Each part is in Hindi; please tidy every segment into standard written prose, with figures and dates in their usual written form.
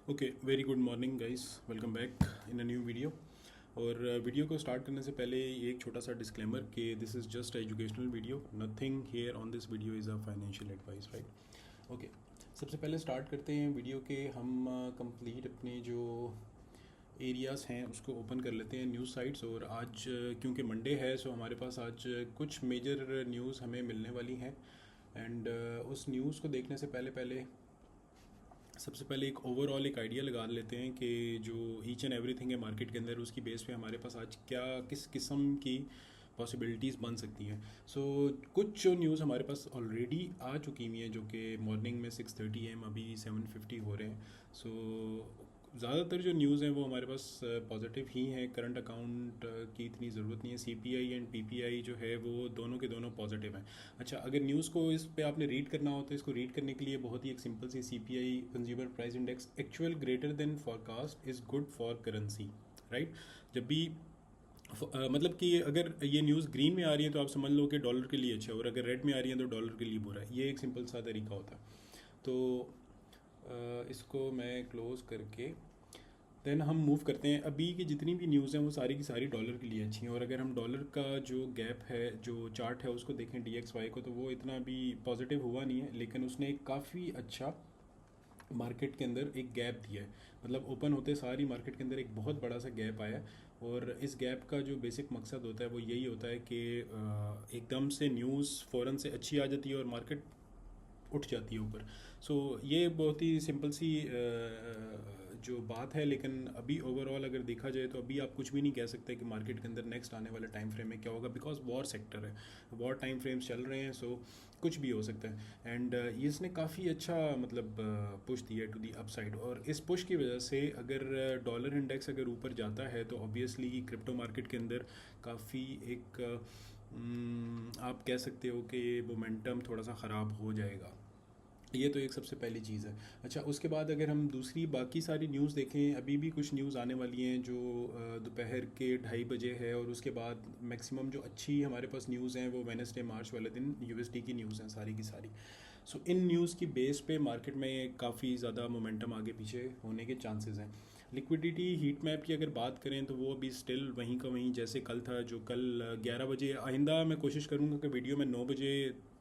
Okay, very good morning guys, welcome back in a new video. और वीडियो को स्टार्ट करने से पहले एक छोटा सा डिस्क्लेमर कि this is just educational video, nothing here on this video is a financial advice, right. Okay, सबसे पहले स्टार्ट करते हैं वीडियो के। हम कंप्लीट अपने जो एरियाज़ हैं उसको ओपन कर लेते हैं, न्यूज़ साइट्स। और आज क्योंकि मंडे है, सो हमारे पास आज कुछ मेजर न्यूज़ हमें मिलने वाली हैं। एंड उस न्यूज़ को देखने से पहले पहले सबसे पहले एक ओवरऑल एक आइडिया लगा लेते हैं कि जो ईच एंड एवरीथिंग है मार्केट के अंदर, उसकी बेस पे हमारे पास आज क्या किस किस्म की पॉसिबिलिटीज़ बन सकती हैं। सो कुछ जो न्यूज़ हमारे पास ऑलरेडी आ चुकी हुई हैं, जो कि मॉर्निंग में 6:30 AM, अभी 7:50 हो रहे हैं। सो ज़्यादातर जो न्यूज़ हैं वो हमारे पास पॉजिटिव ही हैं। करंट अकाउंट की इतनी ज़रूरत नहीं है। CPI एंड PPI जो है वो दोनों के दोनों पॉजिटिव हैं। अच्छा, अगर न्यूज़ को इस पे आपने रीड करना हो तो इसको रीड करने के लिए बहुत ही एक सिंपल सी CPI consumer price index actual greater than forecast is good for currency, right. जब भी मतलब कि अगर ये न्यूज़ ग्रीन में आ रही है तो आप समझ लो कि डॉलर के लिए अच्छा है, और अगर रेड में आ रही है तो डॉलर के लिए बुरा है। ये एक सिंपल सा तरीका होता है। तो इसको मैं क्लोज़ करके देन हम मूव करते हैं। अभी की जितनी भी न्यूज़ हैं वो सारी की सारी डॉलर के लिए अच्छी हैं। और अगर हम डॉलर का जो गैप है, जो चार्ट है, उसको देखें DXY को, तो वो इतना भी पॉजिटिव हुआ नहीं है, लेकिन उसने एक काफ़ी अच्छा मार्केट के अंदर एक गैप दिया है। मतलब ओपन होते सारी मार्केट के अंदर एक बहुत बड़ा सा गैप आया है। और इस गैप का जो बेसिक मकसद होता है वो यही होता है कि एकदम से न्यूज़ फ़ौरन से अच्छी आ जाती है और मार्केट उठ जाती है ऊपर। ये बहुत ही सिंपल सी जो बात है। लेकिन अभी ओवरऑल अगर देखा जाए तो अभी आप कुछ भी नहीं कह सकते कि मार्केट के अंदर नेक्स्ट आने वाले टाइम फ्रेम में क्या होगा, बिकॉज वॉर सेक्टर है, वॉर टाइम फ्रेम्स चल रहे हैं। कुछ भी हो सकता है। एंड इसने काफ़ी अच्छा मतलब पुश दिया है टू दी अपसाइड। और इस पुश की वजह से अगर डॉलर इंडेक्स अगर ऊपर जाता है तो ऑब्वियसली क्रिप्टो मार्केट के अंदर काफ़ी एक आप कह सकते हो कि ये मोमेंटम थोड़ा सा ख़राब हो जाएगा। ये तो एक सबसे पहली चीज़ है। अच्छा, उसके बाद अगर हम दूसरी बाकी सारी न्यूज़ देखें, अभी भी कुछ न्यूज़ आने वाली हैं जो दोपहर के 2:30 बजे है। और उसके बाद मैक्सिमम जो अच्छी हमारे पास न्यूज़ हैं वो वेडनेसडे मार्च वाले दिन USD की न्यूज़ हैं सारी की सारी। इन न्यूज़ की बेस पे मार्केट में काफ़ी ज़्यादा मोमेंटम आगे पीछे होने के चांसेस हैं। लिक्विडिटी हीट मैप की अगर बात करें तो वो अभी स्टिल वहीं का वहीं जैसे कल था, जो कल 11 बजे। आइंदा मैं कोशिश करूँगा कि वीडियो में 9 बजे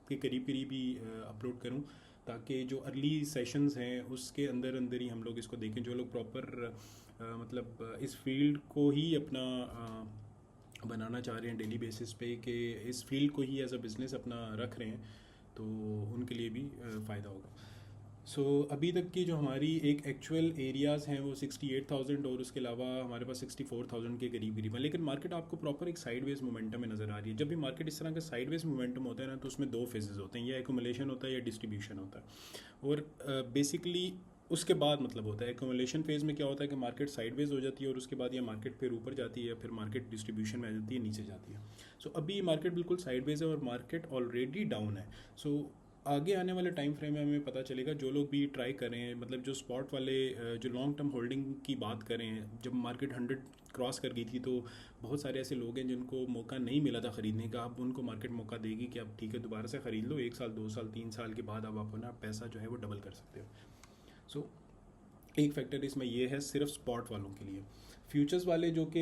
के करीब करीब ही अपलोड करूँ, ताकि जो अर्ली सेशंस हैं उसके अंदर अंदर ही हम लोग इसको देखें। जो लोग प्रॉपर मतलब इस फील्ड को ही अपना बनाना चाह रहे हैं डेली बेसिस पे, कि इस फील्ड को ही एज अ बिज़नेस अपना रख रहे हैं, तो उनके लिए भी फ़ायदा होगा। अभी तक की जो हमारी एक एक्चुअल एरियाज़ हैं वो 68,000 और उसके अलावा हमारे पास 64,000 के करीब करीब है। लेकिन मार्केट आपको प्रॉपर एक साइडवेज मोमेंटम में नज़र आ रही है। जब भी मार्केट इस तरह का साइडवेज मोमेंटम होता है ना, तो उसमें दो फेजेस होते हैं, या एकुमुलेशन होता है या डिस्ट्रीब्यूशन होता है। और बेसिकली उसके बाद मतलब होता है एकुमुलेशन फेज़ में क्या होता है कि मार्केट साइडवेज हो जाती है और उसके बाद या मार्केट फिर ऊपर जाती है या फिर मार्केट डिस्ट्रीब्यूशन में आ जाती है, नीचे जाती है। अभी मार्केट बिल्कुल साइडवेज है और मार्केट ऑलरेडी डाउन है। आगे आने वाले टाइम फ्रेम में हमें पता चलेगा। जो लोग भी ट्राई करें, मतलब जो स्पॉट वाले जो लॉन्ग टर्म होल्डिंग की बात करें, जब मार्केट 100 क्रॉस कर गई थी तो बहुत सारे ऐसे लोग हैं जिनको मौका नहीं मिला था ख़रीदने का। अब उनको मार्केट मौका देगी कि अब ठीक है, दोबारा से ख़रीद लो, 1 साल 2 साल 3 साल के बाद अब आप अपना पैसा जो है वो डबल कर सकते हो। सो एक फैक्टर इसमें ये है सिर्फ स्पॉट वालों के लिए। फ्यूचर्स वाले जो कि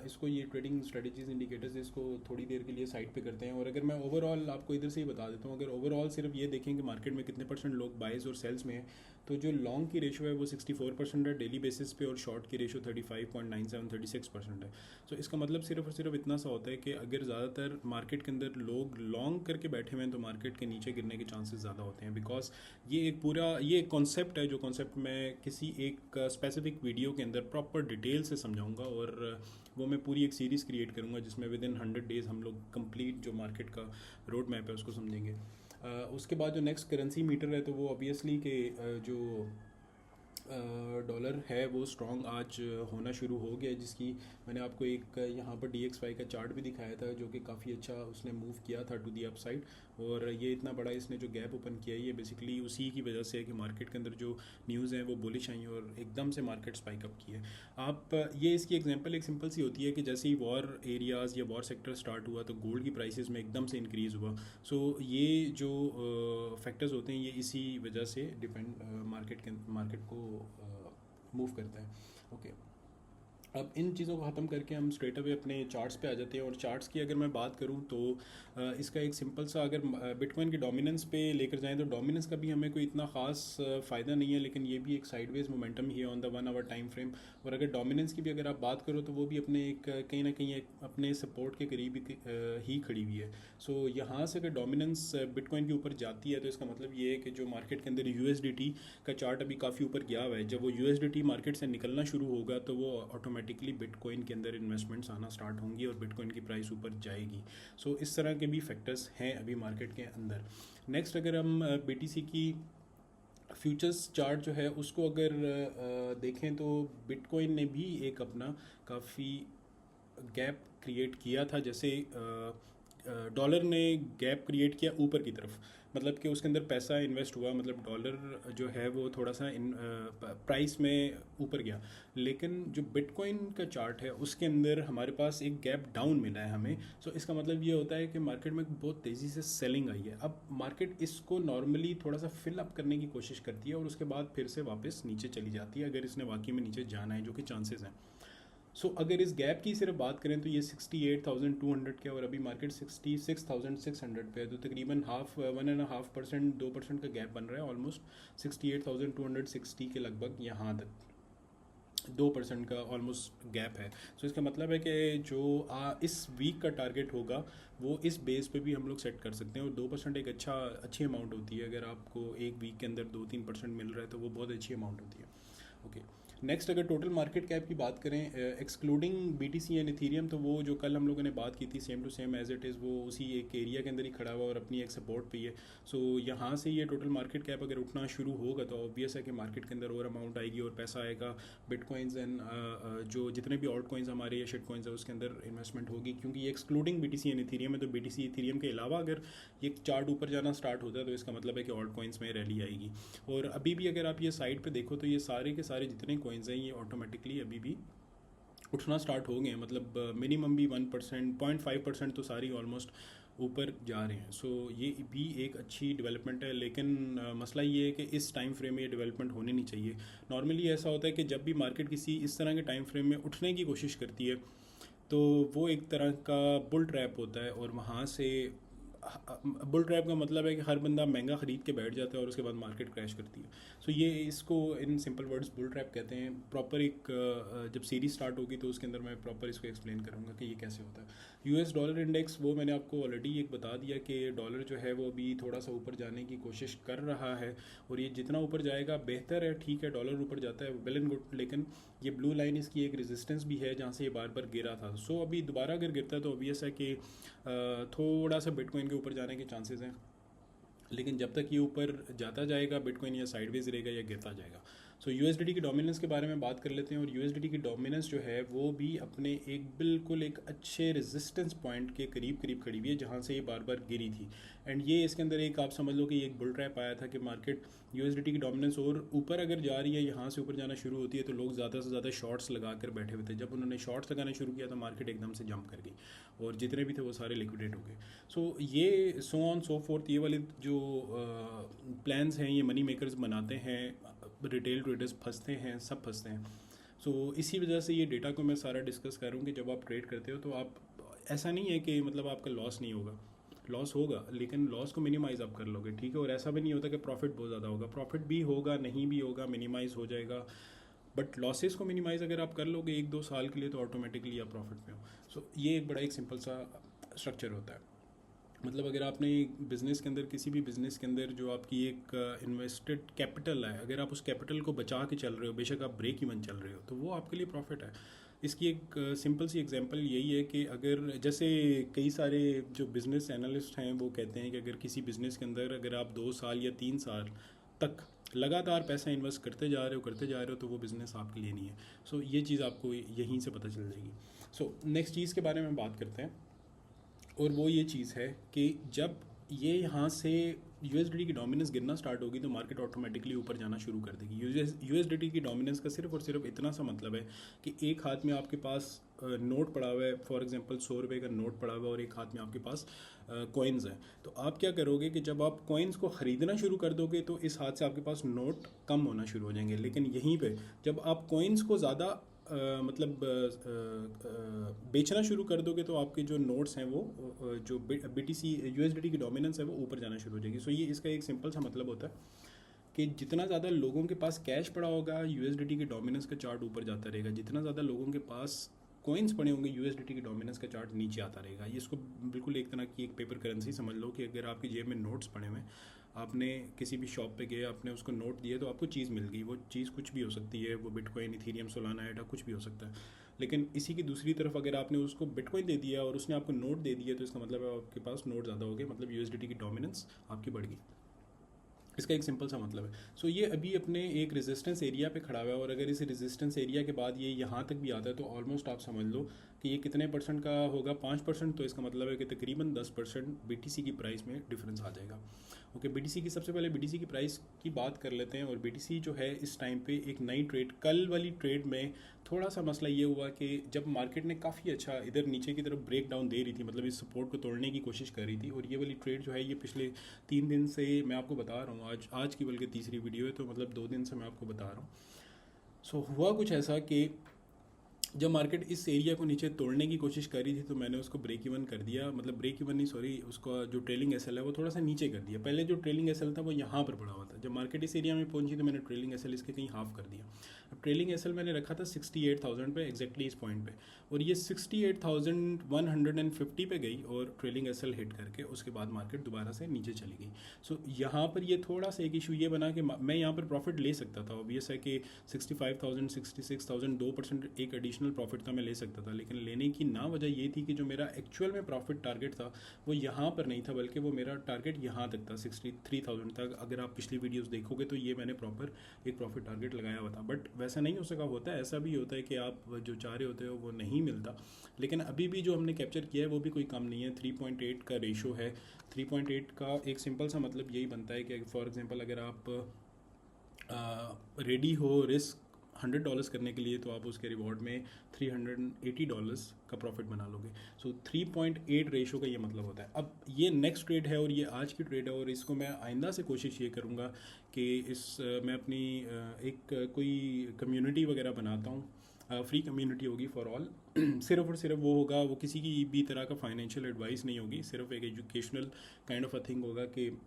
इसको ये ट्रेडिंग स्ट्रेटजीज इंडिकेटर्स इसको थोड़ी देर के लिए साइड पे करते हैं। और अगर मैं ओवरऑल आपको इधर से ही बता देता हूँ, अगर ओवरऑल सिर्फ ये देखें कि मार्केट में कितने % लोग बाइज और सेल्स में है, तो जो लॉन्ग की रेशो है वो 64% है डेली बेसिस पे, और शॉर्ट की रेशो 35.97 36% है। इसका मतलब सिर्फ और सिर्फ इतना सा होता है कि अगर ज़्यादातर मार्केट के अंदर लोग लॉन्ग करके बैठे हुए हैं तो मार्केट के नीचे गिरने के चांसेस ज़्यादा होते हैं। बिकॉज ये एक कॉन्सेप्ट है, जो कॉन्सेप्ट मैं किसी एक स्पेसिफिक वीडियो के अंदर प्रॉपर डिटेल से समझाऊंगा। और वो मैं पूरी एक सीरीज़ क्रिएट करूंगा जिसमें विद इन 100 डेज़ हम लोग कंप्लीट जो मार्केट का रोड मैप है उसको समझेंगे। उसके बाद जो नेक्स्ट करेंसी मीटर है, तो वो ऑब्वियसली के जो डॉलर है वो स्ट्रॉन्ग आज होना शुरू हो गया है, जिसकी मैंने आपको एक यहाँ पर DXY का चार्ट भी दिखाया था, जो कि काफ़ी अच्छा उसने मूव किया था टू दी अपसाइड। और ये इतना बड़ा इसने जो गैप ओपन किया है, ये बेसिकली उसी की वजह से है कि मार्केट के अंदर जो न्यूज़ हैं वो बुलिश आई और एकदम से मार्केट स्पाइक अप की है। आप ये इसकी एग्जांपल एक सिंपल सी होती है कि जैसे ही वॉर एरियाज़ या वॉर सेक्टर स्टार्ट हुआ तो गोल्ड की प्राइसेस में एकदम से इंक्रीज़ हुआ। ये जो फैक्टर्स होते हैं ये इसी वजह से डिपेंड मार्केट को मूव करता है। ओके, अब इन चीज़ों को ख़त्म करके हम स्ट्रेट अवे अपने चार्ट्स पे आ जाते हैं। और चार्ट्स की अगर मैं बात करूं तो इसका एक सिंपल सा, अगर बिटकॉइन की डोमिनेंस पे लेकर जाएं तो डोमिनेंस का भी हमें कोई इतना ख़ास फ़ायदा नहीं है, लेकिन ये भी एक साइडवेज मोमेंटम ही है on the 1 hour time frame. और अगर डोमिनेंस की भी अगर आप बात करो तो वो भी अपने एक कहीं ना कहीं एक अपने सपोर्ट के करीब ही खड़ी हुई है। सो यहाँ से अगर डोमिनेंस बिटकॉइन के ऊपर जाती है तो इसका मतलब ये है कि जो मार्केट के अंदर USDT का चार्ट अभी काफ़ी ऊपर गया हुआ है, जब वो USDT मार्केट से निकलना शुरू होगा तो वो ऑटोमेटिकली बिटकॉइन के अंदर इन्वेस्टमेंट्स आना स्टार्ट होंगी और बिटकॉइन की प्राइस ऊपर जाएगी। सो इस तरह के भी फैक्टर्स हैं अभी मार्केट के अंदर। नेक्स्ट अगर हम BTC की फ्यूचर्स चार्ट जो है उसको अगर देखें तो बिटकॉइन ने भी एक अपना काफ़ी गैप क्रिएट किया था। जैसे डॉलर ने गैप क्रिएट किया ऊपर की तरफ, मतलब कि उसके अंदर पैसा इन्वेस्ट हुआ, मतलब डॉलर जो है वो थोड़ा सा प्राइस में ऊपर गया। लेकिन जो बिटकॉइन का चार्ट है उसके अंदर हमारे पास एक गैप डाउन मिला है हमें। सो इसका मतलब ये होता है कि मार्केट में बहुत तेज़ी से सेलिंग आई है। अब मार्केट इसको नॉर्मली थोड़ा सा फिल अप करने की कोशिश करती है और उसके बाद फिर से वापस नीचे चली जाती है अगर इसने वाकई में नीचे जाना है, जो कि चांसेस हैं। सो अगर इस गैप की सिर्फ बात करें तो ये 68,200 के, और अभी मार्केट 66,600 पे है, तो तकरीबन 1.5% 2% का गैप बन रहा है। ऑलमोस्ट 68,260 के लगभग यहाँ तक 2% का ऑलमोस्ट गैप है। सो इसका मतलब है कि जो इस वीक का टारगेट होगा वो इस बेस पे भी हम लोग सेट कर सकते हैं। और 2% एक अच्छी अमाउंट होती है। अगर आपको एक वीक के अंदर 2-3% मिल रहा है तो वो बहुत अच्छी अमाउंट होती है। ओके, नेक्स्ट अगर टोटल मार्केट कैप की बात करें एक्सक्लूडिंग BTC एंड इथेरियम, तो वो जो कल हम लोगों ने बात की थी same to same as it is, वो उसी एक एरिया के अंदर ही खड़ा हुआ और अपनी एक सपोर्ट पे ही है। सो यहाँ से ये टोटल मार्केट कैप अगर उठना शुरू होगा तो ऑब्वियस है कि मार्केट के अंदर और अमाउंट आएगी और पैसा आएगा बिटकॉइंस एंड जो जितने भी ऑल्ट कॉइन्स हमारे या शिट कॉइन्स है उसके अंदर इन्वेस्टमेंट होगी, क्योंकि ये एक्सक्लूडिंग BTC एंड इथेरियम है। तो BTC इथेरियम के अलावा अगर ये चार्ट ऊपर जाना स्टार्ट होता है तो इसका मतलब है कि ऑल्ट कॉइन्स में रैली आएगी। और अभी भी अगर आप ये साइड पे देखो तो ये सारे के सारे जितने कॉइन्स हैं ये ऑटोमेटिकली अभी भी उठना स्टार्ट हो गए हैं। मतलब मिनिमम भी 1%, 0.5% तो सारी ऑलमोस्ट ऊपर जा रहे हैं। सो ये भी एक अच्छी डेवलपमेंट है। लेकिन मसला ये है कि इस टाइम फ्रेम में ये डेवलपमेंट होनी नहीं चाहिए। नॉर्मली ऐसा होता है कि जब भी मार्केट किसी इस तरह के टाइम फ्रेम में उठने की कोशिश करती है तो वो एक तरह का बुल ट्रैप होता है। और वहाँ से बुल ट्रैप का मतलब है कि हर बंदा महंगा ख़रीद के बैठ जाता है और उसके बाद मार्केट क्रैश करती है। सो ये इसको in simple words bull trap कहते हैं। प्रॉपर एक जब सीरीज स्टार्ट होगी तो उसके अंदर मैं प्रॉपर इसको एक्सप्लेन करूँगा कि ये कैसे होता है। US डॉलर इंडेक्स, वो मैंने आपको ऑलरेडी एक बता दिया कि डॉलर जो है वो अभी थोड़ा सा ऊपर जाने की कोशिश कर रहा है और ये जितना ऊपर जाएगा बेहतर है। ठीक है, डॉलर ऊपर जाता है वेल एंड गुड, लेकिन ये ब्लू लाइन इसकी एक रेजिस्टेंस भी है जहाँ से ये बार बार गिरा था। सो अभी दोबारा अगर गिरता है तो ऑब्वियस है कि थोड़ा सा बिटकॉइन के ऊपर जाने के चांसेस हैं। लेकिन जब तक ये ऊपर जाता जाएगा बिटकॉइन या साइडवेज रहेगा या गिरता जाएगा। सो USDT की डोमिनेंस के बारे में बात कर लेते हैं। और USDT की डोमिनेंस जो है वो भी अपने एक बिल्कुल एक अच्छे रेजिस्टेंस पॉइंट के करीब करीब खड़ी हुई है जहाँ से ये बार बार गिरी थी। एंड ये इसके अंदर एक आप समझ लो कि एक बुल ट्रैप आया था कि मार्केट USDT की डोमिनेंस और ऊपर अगर जा रही है, यहाँ से ऊपर जाना शुरू होती है तो लोग ज़्यादा से ज़्यादा शॉर्ट्स लगा कर बैठे हुए थे। जब उन्होंने शॉर्ट्स लगाना शुरू किया तो मार्केट एकदम से जंप कर गई और जितने भी थे वो सारे लिक्विडेट हो गए। सो ये सो ऑन सो फोर्थ, ये वाले जो प्लान्स हैं ये मनी मेकर्स बनाते हैं, रिटेल ट्रेडर्स फंसते हैं, सब फंसते हैं। सो इसी वजह से ये डेटा को मैं सारा डिस्कस कर रहा हूँ कि जब आप ट्रेड करते हो तो आप ऐसा नहीं है कि मतलब आपका लॉस नहीं होगा, लॉस होगा लेकिन लॉस को मिनिमाइज़ आप कर लोगे। ठीक है, और ऐसा भी नहीं होता कि प्रॉफिट बहुत ज़्यादा होगा, प्रॉफिट भी होगा, नहीं भी होगा, मिनिमाइज़ हो जाएगा। बट लॉसेस को मिनिमाइज़ अगर आप कर लोगे 1-2 साल के लिए तो ऑटोमेटिकली आप प्रॉफिट में हो। सो ये एक बड़ा एक सिंपल सा स्ट्रक्चर होता है। मतलब अगर आपने बिज़नेस के अंदर, किसी भी बिज़नेस के अंदर जो आपकी एक इन्वेस्टेड कैपिटल है, अगर आप उस कैपिटल को बचा के चल रहे हो, बेशक आप ब्रेक इवन चल रहे हो, तो वो आपके लिए प्रॉफिट है। इसकी एक सिंपल सी एग्जांपल यही है कि अगर जैसे कई सारे जो बिज़नेस एनालिस्ट हैं वो कहते हैं कि अगर किसी बिज़नेस के अंदर अगर आप 2 साल या 3 साल तक लगातार पैसा इन्वेस्ट करते जा रहे हो तो वो बिज़नेस आपके लिए नहीं है। सो ये चीज़ आपको यहीं से पता चल जाएगी। सो नेक्स्ट चीज़ के बारे में बात करते हैं और वो ये चीज़ है कि जब ये यहाँ से यूएसडीटी की डोमिनेंस गिरना स्टार्ट होगी तो मार्केट ऑटोमेटिकली ऊपर जाना शुरू कर देगी। यूएसडीटी की डोमिनेंस का सिर्फ और सिर्फ इतना सा मतलब है कि एक हाथ में आपके पास नोट पड़ा हुआ है, फॉर एग्जांपल 100 रुपये का नोट पड़ा हुआ है और एक हाथ में आपके पास कॉइन्स हैं, तो आप क्या करोगे कि जब आप कॉइन्स को ख़रीदना शुरू कर दोगे तो इस हाथ से आपके पास नोट कम होना शुरू हो जाएंगे। लेकिन यहीं पे जब आप कॉइन्स को ज़्यादा बेचना शुरू कर दोगे तो आपके जो नोट्स हैं वो जो बीटीसी यूएसडीटी की डोमिनेंस है वो ऊपर जाना शुरू हो जाएगी। सो ये इसका एक सिंपल सा मतलब होता है कि जितना ज़्यादा लोगों के पास कैश पड़ा होगा यूएसडीटी की डोमिनेंस का चार्ट ऊपर जाता रहेगा, जितना ज़्यादा लोगों के पास कॉइन्स पड़े होंगे यूएसडीटी की डोमिनेंस का चार्ट नीचे आता रहेगा। ये इसको बिल्कुल एक तरह की एक पेपर करेंसी समझ लो कि अगर आपकी जेब में नोट्स पड़े हुए हैं, आपने किसी भी शॉप पे गए, आपने उसको नोट दिए तो आपको चीज़ मिल गई। वो चीज़ कुछ भी हो सकती है, वो बिटकॉइन, इथीरियम, सोलाना, एडा, कुछ भी हो सकता है। लेकिन इसी की दूसरी तरफ अगर आपने उसको बिटकॉइन दे दिया और उसने आपको नोट दे दिया तो इसका मतलब है आपके पास नोट ज़्यादा हो गए, मतलब यूएसडीटी की डोमिनेंस आपकी बढ़ गई। इसका एक सिंपल सा मतलब है। सो ये अभी अपने एक रेजिस्टेंस एरिया पे खड़ा हुआ है और अगर इस रेजिस्टेंस एरिया के बाद ये यहाँ तक भी आता है तो ऑलमोस्ट आप समझ लो कि ये कितने परसेंट का होगा, 5%। तो इसका मतलब है कि तकरीबन 10% बीटीसी की प्राइस में डिफरेंस आ जाएगा। ओके, बीटीसी की सबसे पहले बीटीसी की प्राइस की बात कर लेते हैं। और बीटीसी जो है इस टाइम पे एक नई ट्रेड, कल वाली ट्रेड में थोड़ा सा मसला ये हुआ कि जब मार्केट ने काफ़ी अच्छा इधर नीचे की तरफ ब्रेक डाउन दे रही थी, मतलब इस सपोर्ट को तोड़ने की कोशिश कर रही थी, और ये वाली ट्रेड जो है ये पिछले 3 दिन से मैं आपको बता रहा हूँ, आज की बल्कि तीसरी वीडियो है, तो मतलब 2 दिन से मैं आपको बता रहा हूँ। सो हुआ कुछ ऐसा कि जब मार्केट इस एरिया को नीचे तोड़ने की कोशिश कर रही थी तो मैंने उसको ब्रेक इवन कर दिया, मतलब ब्रेक इवन नहीं, सॉरी, उसका जो ट्रेलिंग एसएल है वो थोड़ा सा नीचे कर दिया। पहले जो ट्रेलिंग एसएल था वो यहाँ पर पड़ा हुआ था, जब मार्केट इस एरिया में पहुंची तो मैंने ट्रेलिंग एसएल इसके कहीं हाफ कर दिया। अब ट्रेलिंग एसएल मैंने रखा था 68,000 पे, एग्जैक्टली इस पॉइंट पे, और ये 68,150 पे गई और ट्रेलिंग एसएल हिट करके उसके बाद मार्केट दोबारा से नीचे चली गई। सो यहाँ पर ये थोड़ा सा एक इशू ये बना कि मैं यहाँ पर प्रॉफिट ले सकता था, ऑब्वियस है कि 65,000 66,000 2% एक एडिशनल प्रॉफिट था, मैं ले सकता था। लेकिन लेने की ना वजह ये थी कि जो मेरा एक्चुअल में प्रॉफिट टारगेट था वो यहाँ पर नहीं था, बल्कि वो मेरा टारगेट यहाँ तक था, 63,000 तक। अगर आप पिछली वीडियोस देखोगे तो ये मैंने प्रॉपर एक प्रॉफिट टारगेट लगाया हुआ था, बट वैसा नहीं हो सका। होता है, ऐसा भी होता है कि आप जो चाह रहे होते हो वो नहीं मिलता। लेकिन अभी भी जो हमने कैप्चर किया है वो भी कोई कम नहीं है, 3.8 का रेशो है। 3.8 का एक सिंपल सा मतलब यही बनता है कि फॉर एग्जांपल अगर आप रेडी हो रिस्क $100 करने के लिए तो आप उसके रिवॉर्ड में $380 का प्रॉफिट बना लोगे। सो 3.8 रेशो का ये मतलब होता है। अब ये नेक्स्ट ट्रेड है और ये आज की ट्रेड है, और इसको मैं आइंदा से कोशिश ये करूँगा कि मैं अपनी एक कोई कम्युनिटी वगैरह बनाता हूँ, फ्री कम्युनिटी होगी फॉर ऑल। सिर्फ और सिर्फ वो होगा, वो किसी की भी तरह का फाइनेंशियल एडवाइस नहीं होगी, सिर्फ एक educational kind of a thing होगा कि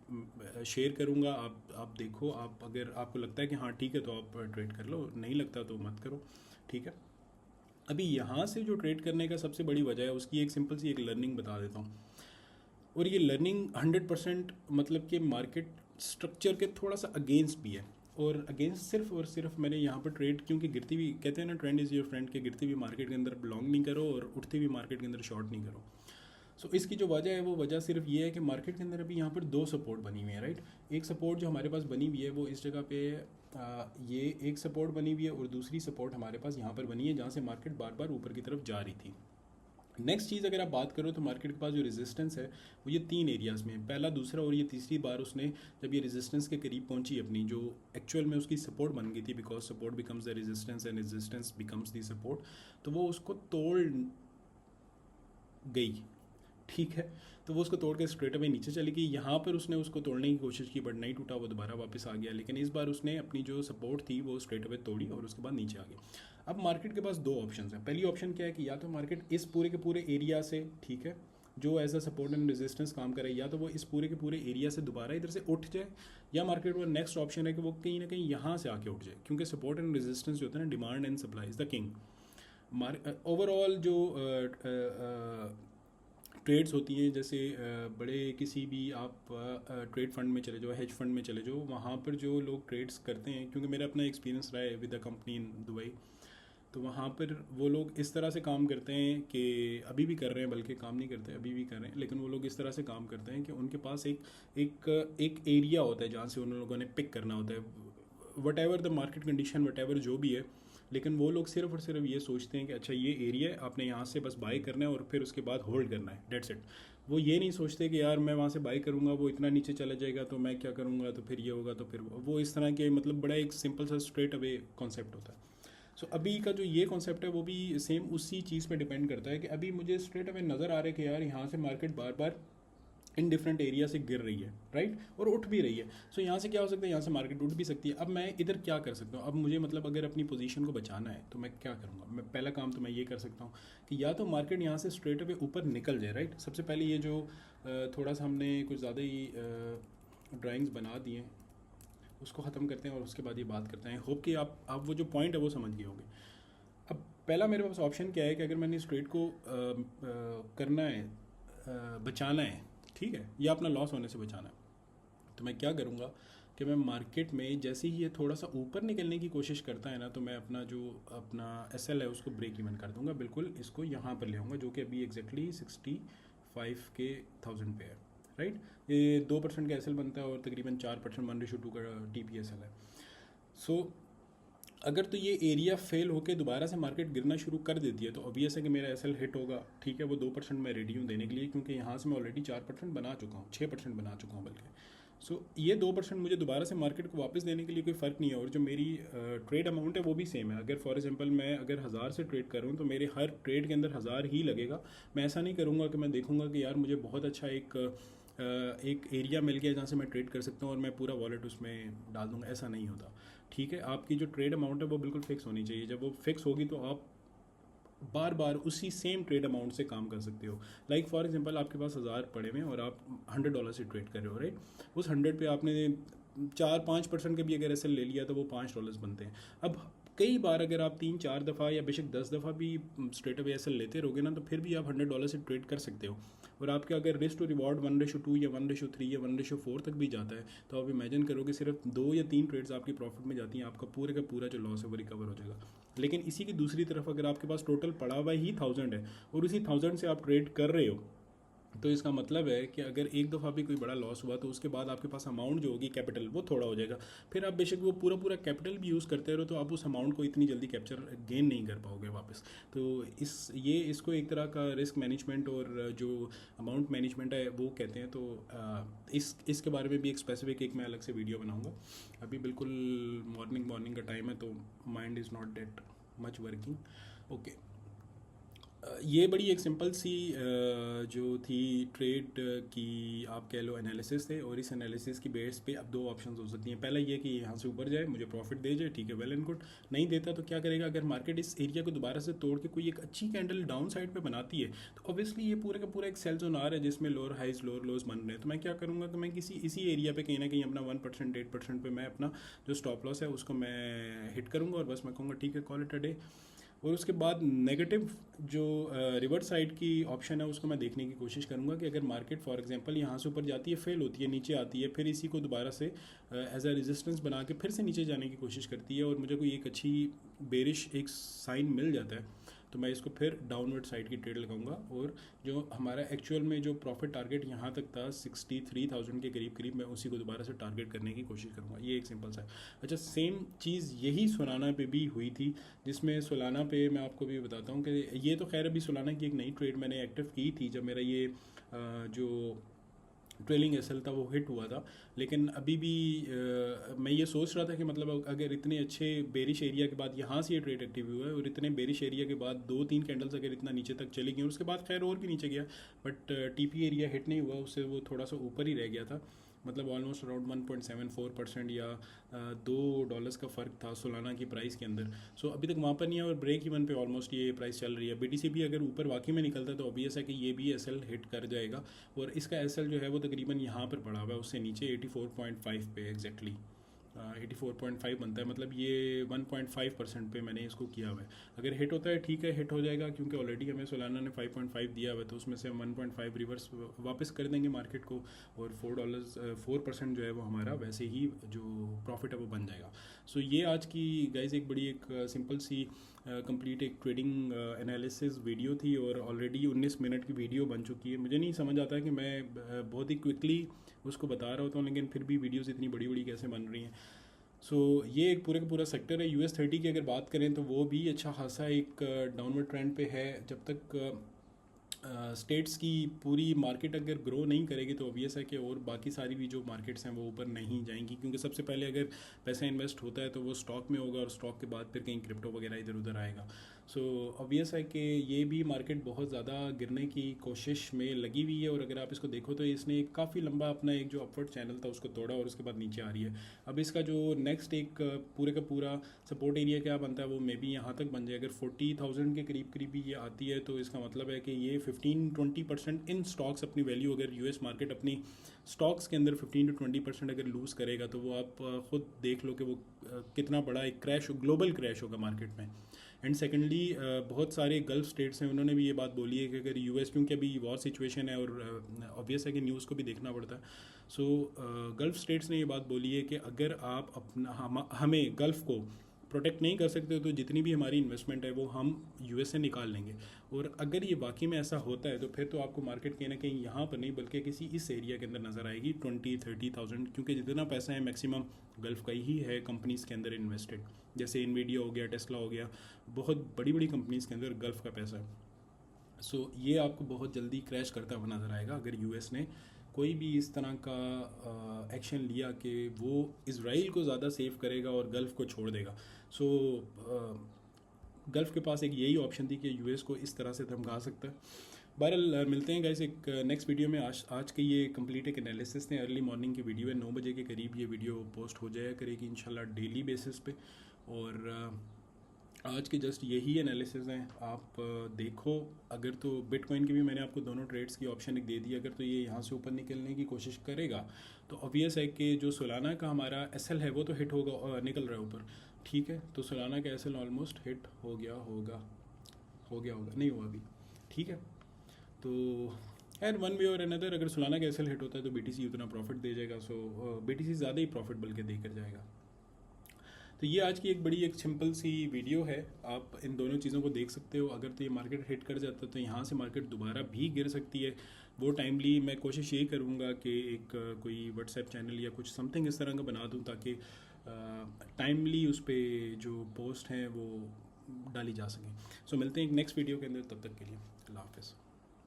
शेयर करूँगा, आप देखो, आप अगर आपको लगता है कि हाँ ठीक है तो आप ट्रेड कर लो, नहीं लगता तो मत करो, ठीक है। अभी यहाँ से जो ट्रेड करने का सबसे बड़ी वजह है उसकी एक सिंपल सी एक लर्निंग बता देता हूँ। और ये लर्निंग 100% मतलब कि मार्केट स्ट्रक्चर के थोड़ा सा अगेंस्ट भी है, और अगेंस्ट सिर्फ और सिर्फ मैंने यहाँ पर ट्रेड, क्योंकि गिरती हुई, कहते हैं ना ट्रेंड इज़ योर फ्रेंड, के गिरती हुई मार्केट के अंदर लॉन्ग नहीं करो और उठती हुई मार्केट के अंदर शॉर्ट नहीं करो। सो इसकी जो वजह है वो वजह सिर्फ ये है कि मार्केट के अंदर अभी यहाँ पर 2 सपोर्ट बनी हुई है, राइट। एक सपोर्ट जो हमारे पास बनी हुई है वो इस जगह पे ये एक सपोर्ट बनी हुई है, और दूसरी सपोर्ट हमारे पास यहाँ पर बनी है जहाँ से मार्केट बार बार ऊपर की तरफ जा रही थी। नेक्स्ट चीज़ अगर आप बात करो तो मार्केट के पास जो रेजिस्टेंस है वो ये 3 एरियाज़ में है, पहला, दूसरा और ये तीसरी बार उसने जब ये रेजिस्टेंस के करीब पहुंची अपनी, जो एक्चुअल में उसकी सपोर्ट बन गई थी, because support becomes the resistance and resistance becomes the support, तो वो उसको तोड़ गई, ठीक है। तो वो उसको तोड़ के स्ट्रेट अवे नीचे चली गई। यहाँ पर उसने उसको तोड़ने की कोशिश की बट नहीं टूटा, वो दोबारा वापस आ गया। लेकिन इस बार उसने अपनी जो सपोर्ट थी वो स्ट्रेट अवे तोड़ी और उसके बाद नीचे आ गई। अब मार्केट के पास 2 ऑप्शन हैं। पहली ऑप्शन क्या है कि या तो मार्केट इस पूरे के पूरे एरिया से, ठीक है, जो as a support and resistance काम करे, या तो वो इस पूरे के पूरे एरिया से दोबारा इधर से उठ जाए, या मार्केट का नेक्स्ट ऑप्शन है कि वो कहीं ना कहीं यहाँ से आके उठ जाए, क्योंकि सपोर्ट एंड रेजिस्टेंस जो होता है ना, demand and supply is the king. Overall जो ट्रेड्स होती हैं, जैसे बड़े किसी भी आप ट्रेड फंड में चले जाओ, हेज फंड में चले जाओ, वहाँ पर जो लोग ट्रेड्स करते हैं, क्योंकि मेरा अपना एक्सपीरियंस रहा है with the company in Dubai, तो वहाँ पर वो लोग इस तरह से काम करते हैं कि अभी भी कर रहे हैं, बल्कि काम नहीं करते, अभी भी कर रहे हैं, लेकिन वो लोग इस तरह से काम करते हैं कि उनके पास एक एरिया होता है जहाँ से उन लोगों ने पिक करना होता है, what ever the market condition, what ever जो भी है। लेकिन वो लोग सिर्फ और सिर्फ ये सोचते हैं कि अच्छा ये एरिया है, आपने यहाँ से बस बाय करना है और फिर उसके बाद होल्ड करना है, डेट्स इट। वो ये नहीं सोचते कि यार मैं वहाँ से बाई करूँगा, वो इतना नीचे चला जाएगा तो मैं क्या करूँगा, तो फिर ये होगा, तो फिर वो इस तरह के मतलब बड़ा एक सिंपल सा स्ट्रेट अवे कॉन्सेप्ट होता है। सो अभी का जो ये कॉन्सेप्ट है वो भी सेम उसी चीज़ पे डिपेंड करता है कि अभी मुझे स्ट्रेट अवे नज़र आ रहा है कि यार यहाँ से market bar bar in different area से गिर रही है, राइट, और उठ भी रही है। सो यहाँ से क्या हो सकता है, यहाँ से मार्केट उठ भी सकती है। अब मैं इधर क्या कर सकता हूँ, अब मुझे मतलब अगर अपनी पोजीशन को बचाना है तो मैं क्या करूँगा, मैं पहला काम तो मैं ये कर सकता हूँ कि या तो मार्केट यहाँ से स्ट्रेट अवे ऊपर निकल जाए, राइट। सबसे पहले ये जो थोड़ा सा हमने कुछ ज़्यादा ही ड्राइंग्स बना दिए उसको ख़त्म करते हैं और उसके बाद ये बात करते हैं। होप कि आप वो जो पॉइंट है वो समझ गए होंगे। अब पहला मेरे पास ऑप्शन क्या है कि अगर मैंने स्ट्रेट को करना है, बचाना है, ठीक है, या अपना लॉस होने से बचाना है, तो मैं क्या करूँगा कि मैं मार्केट में जैसे ही ये थोड़ा सा ऊपर निकलने की कोशिश करता है ना, तो मैं अपना एसएल है उसको ब्रेक इवन कर दूंगा, बिल्कुल इसको यहाँ पर ले आऊँगा, जो कि अभी एग्जैक्टली 65,000 पे है, राइट। ये 2% का एसएल बनता है और तकरीबन 4% 1:2 का टीपीएसएल है। सो अगर तो ये एरिया फेल होकर दोबारा से मार्केट गिरना शुरू कर देती है तो ऑब्वियस है कि मेरा एसएल हिट होगा, ठीक है। वो 2% मैं रेडी हूँ देने के लिए, क्योंकि यहाँ से मैं ऑलरेडी 4% बना चुका हूँ, 6% बना चुका हूँ बल्कि। सो ये 2% मुझे दोबारा से मार्केट को वापस देने के लिए कोई फ़र्क नहीं है। और जो मेरी ट्रेड अमाउंट है वो भी सेम है। अगर फॉर एग्जांपल मैं अगर 1000 से ट्रेड कर रहा हूँ तो मेरे हर ट्रेड के अंदर 1000 ही लगेगा। मैं ऐसा नहीं करूँगा कि मैं देखूँगा कि यार मुझे बहुत अच्छा एक एरिया मिल गया जहाँ से मैं ट्रेड कर सकता हूँ और मैं पूरा वॉलेट उसमें डाल दूँगा, ऐसा नहीं होता, ठीक है। आपकी जो ट्रेड अमाउंट है वो बिल्कुल फिक्स होनी चाहिए। जब वो फिक्स होगी तो आप बार बार उसी सेम ट्रेड अमाउंट से काम कर सकते हो। लाइक फॉर एग्जांपल आपके पास 1000 पड़े हुए हैं और आप $100 से ट्रेड कर रहे हो, राइट। उस 100 पे आपने 4-5% के भी अगर ऐसे ले लिया तो वो $5 बनते हैं। अब कई बार अगर आप 3-4 दफ़ा या बेशक 10 दफ़ा भी स्ट्रेट अवे ऐसे लेते रहोगे ना, तो फिर भी आप $100 से ट्रेड कर सकते हो। और आपके अगर रिस्क टू रिवॉर्ड 1:2 या 1:3 या 1:4 तक भी जाता है तो आप इमेजिन करोगे सिर्फ 2 या 3 ट्रेड्स आपकी प्रॉफिट में जाती हैं, आपका पूरे का पूरा जो लॉस है वो रिकवर हो जाएगा। लेकिन इसी की दूसरी तरफ अगर आपके पास टोटल पड़ा हुआ ही 1000 है और उसी 1000 से आप ट्रेड कर रहे हो, तो इसका मतलब है कि अगर एक दफ़ा भी कोई बड़ा लॉस हुआ तो उसके बाद आपके पास अमाउंट जो होगी कैपिटल वो थोड़ा हो जाएगा। फिर आप बेशक वो पूरा पूरा कैपिटल भी यूज़ करते रहो तो आप उस अमाउंट को इतनी जल्दी कैप्चर गेन नहीं कर पाओगे वापस। तो इसको एक तरह का रिस्क मैनेजमेंट और जो अमाउंट मैनेजमेंट है वो कहते हैं। तो इसके बारे में भी एक स्पेसिफिक मैं अलग से वीडियो बनाऊँगा। अभी बिल्कुल मॉर्निंग का टाइम है तो mind is not that much working. Okay, ये बड़ी एक सिंपल सी जो थी ट्रेड की आप कह लो एनालिसिस थे। और इस एनालिसिस की बेस पे अब 2 ऑप्शंस हो सकती हैं। पहला ये कि यहाँ से ऊपर जाए, मुझे प्रॉफिट दे जाए, ठीक है, वेल एंड गुड। नहीं देता तो क्या करेगा, अगर मार्केट इस एरिया को दोबारा से तोड़ के कोई एक अच्छी कैंडल डाउन साइड पे बनाती है तो ऑब्वियसली ये पूरे का पूरा एक सेल जोन आ रहा है जिसमें लोअर हाइज लोअर लोज बन रहे हैं। तो मैं क्या करूँगा कि मैं इसी एरिया पे कहीं ना कहीं अपना 1% 8% पे मैं अपना जो स्टॉप लॉस है उसको मैं हिट करूँगा और बस मैं कहूँगा ठीक है, कॉल इट अ डे। और उसके बाद नेगेटिव जो रिवर्स साइड की ऑप्शन है उसको मैं देखने की कोशिश करूँगा कि अगर मार्केट फॉर एग्जांपल यहाँ से ऊपर जाती है, फेल होती है, नीचे आती है, फिर इसी को दोबारा से एज अ रेजिस्टेंस बना के फिर से नीचे जाने की कोशिश करती है और मुझे कोई एक अच्छी बेरिश एक साइन मिल जाता है तो मैं इसको फिर डाउनवर्ड साइड की ट्रेड लगाऊंगा। और जो हमारा एक्चुअल में जो प्रॉफिट टारगेट यहाँ तक था 63,000 के करीब मैं उसी को दोबारा से टारगेट करने की कोशिश करूँगा। ये एक सिंपल सा है। अच्छा, सेम चीज़ यही सोलाना पे भी हुई थी, जिसमें सोलाना पे मैं आपको भी बताता हूँ कि ये तो खैर अभी सोलाना की एक नई ट्रेड मैंने एक्टिव की थी जब मेरा ये जो ट्रेलिंग एसएल था वो हिट हुआ था। लेकिन अभी भी मैं ये सोच रहा था कि मतलब अगर इतने अच्छे बेरिश एरिया के बाद यहाँ से ये ट्रेड एक्टिव हुआ है और इतने बेरिश एरिया के बाद 2-3 कैंडल्स अगर इतना नीचे तक चली गई और उसके बाद खैर और भी नीचे गया, बट टीपी एरिया हिट नहीं हुआ, उससे वो थोड़ा सा ऊपर ही रह गया था। मतलब ऑलमोस्ट अराउंड 1.74% या $2 का फ़र्क था सोलाना की प्राइस के अंदर। सो अभी तक वहाँ पर नहीं है और ब्रेक इवन पे ऑलमोस्ट ये प्राइस चल रही है। बीटीसी भी अगर ऊपर वाकई में निकलता है तो ऑब्वियस है कि ये भी एसएल हिट कर जाएगा और इसका एसएल जो है वो तकरीबन यहाँ पर पड़ा हुआ है, उससे नीचे 84.5 पे एग्जैक्टली 84.5 बनता है। मतलब ये 1.5% पे मैंने इसको किया हुआ है। अगर हिट होता है ठीक है, हिट हो जाएगा क्योंकि ऑलरेडी हमें सोलाना ने 5.5 दिया हुआ है तो उसमें से हम 1.5 रिवर्स वापस कर देंगे मार्केट को और $4 जो है वो हमारा वैसे ही जो प्रॉफिट है वो बन जाएगा। सो ये आज की गाइज एक बड़ी एक सिंपल सी कंप्लीट एक ट्रेडिंग एनालिसिस वीडियो थी और ऑलरेडी 19 मिनट की वीडियो बन चुकी है। मुझे नहीं समझ आता कि मैं बहुत ही क्विकली उसको बता रहा होता हूँ लेकिन फिर भी वीडियोस इतनी बड़ी बड़ी कैसे बन रही हैं। सो ये एक पूरे का पूरा सेक्टर है। US30 की अगर बात करें तो वो भी अच्छा खासा एक डाउनवर्ड ट्रेंड पे है। जब तक स्टेट्स की पूरी मार्केट अगर ग्रो नहीं करेगी तो ऑब्वियस है कि और बाकी सारी भी जो मार्केट्स हैं वो ऊपर नहीं जाएंगी, क्योंकि सबसे पहले अगर पैसा इन्वेस्ट होता है तो वो स्टॉक में होगा और स्टॉक के बाद फिर कहीं क्रिप्टो वगैरह इधर उधर आएगा। सो ऑब्वियस है कि ये भी मार्केट बहुत ज़्यादा गिरने की कोशिश में लगी हुई है, और अगर आप इसको देखो तो इसने काफ़ी लंबा अपना एक जो अपवर्ड चैनल था उसको तोड़ा और उसके बाद नीचे आ रही है। अब इसका जो नेक्स्ट एक पूरे का पूरा सपोर्ट एरिया क्या बनता है वो मे बी यहाँ तक बन जाए। अगर 40,000 के करीब करीब भी ये आती है तो इसका मतलब है कि ये 15-20% इन स्टॉक्स अपनी वैल्यू, अगर यूएस मार्केट अपनी स्टॉक्स के अंदर 15 to 20% अगर लूज़ करेगा तो वो आप खुद देख लो कि वो कितना बड़ा एक क्रैश, ग्लोबल क्रैश होगा मार्केट में। एंड सेकेंडली बहुत सारे गल्फ स्टेट्स हैं, उन्होंने भी ये बात बोली है कि अगर यूएस, क्योंकि अभी वॉर सिचुएशन है और ऑब्वियस है कि न्यूज़ को भी देखना पड़ता है। सो गल्फ स्टेट्स ने ये बात बोली है कि अगर आप अपना हमें गल्फ को प्रोटेक्ट नहीं कर सकते तो जितनी भी हमारी इन्वेस्टमेंट है वो हम यूएस से निकाल लेंगे। और अगर ये वाकई में ऐसा होता है तो फिर तो आपको मार्केट कहीं ना कहीं यहाँ पर नहीं बल्कि किसी इस एरिया के अंदर नज़र आएगी 20-30,000, क्योंकि जितना पैसा है मैक्सिमम गल्फ का ही है कंपनीज़ के अंदर इन्वेस्टेड। जैसे इनवीडिया हो गया, टेस्ला हो गया, बहुत बड़ी बड़ी कंपनीज़ के अंदर गल्फ का पैसा है। सो ये आपको बहुत जल्दी क्रैश करता हुआ नज़र आएगा अगर यूएस ने कोई भी इस तरह का एक्शन लिया कि वो इज़राइल को ज़्यादा सेव करेगा और गल्फ़ को छोड़ देगा। सो गल्फ़ के पास एक यही ऑप्शन थी कि यूएस को इस तरह से धमका सकता है। बहरहाल मिलते हैं गाइस एक नेक्स्ट वीडियो में। आज के ये कंप्लीट एक एनालिसिस ने, अर्ली मॉर्निंग की वीडियो है, 9 बजे के करीब ये वीडियो पोस्ट हो जाया करेगी इंशाल्लाह डेली बेसिस पे। और आज के जस्ट यही एनालिसिस हैं, आप देखो। अगर तो बिटकॉइन की भी मैंने आपको दोनों ट्रेड्स की ऑप्शन एक दे दी, अगर तो ये यहाँ से ऊपर निकलने की कोशिश करेगा तो ऑब्वियस है कि जो सोलाना का हमारा एसएल है वो तो हिट होगा और निकल रहा है ऊपर, ठीक है। तो सोलाना का एसएल ऑलमोस्ट हिट हो गया होगा, नहीं हुआ अभी, ठीक है। तो एंड वन वे और अनदर अगर सोलाना का एसएल हिट होता है तो बीटीसी उतना प्रॉफिट दे जाएगा। सो बीटीसी ज़्यादा ही प्रॉफिट बल्कि देकर जाएगा। तो ये आज की एक बड़ी एक सिंपल सी वीडियो है, आप इन दोनों चीज़ों को देख सकते हो। अगर तो ये मार्केट हिट कर जाता है तो यहाँ से मार्केट दोबारा भी गिर सकती है। वो टाइमली मैं कोशिश यही करूँगा कि एक कोई व्हाट्सएप चैनल या कुछ समथिंग इस तरह का बना दूँ ताकि टाइमली उस पर जो पोस्ट हैं वो डाली जा सकें। सो मिलते हैं एक नेक्स्ट वीडियो के अंदर, तब तक के लिए अल्लाह हाफ़िज़।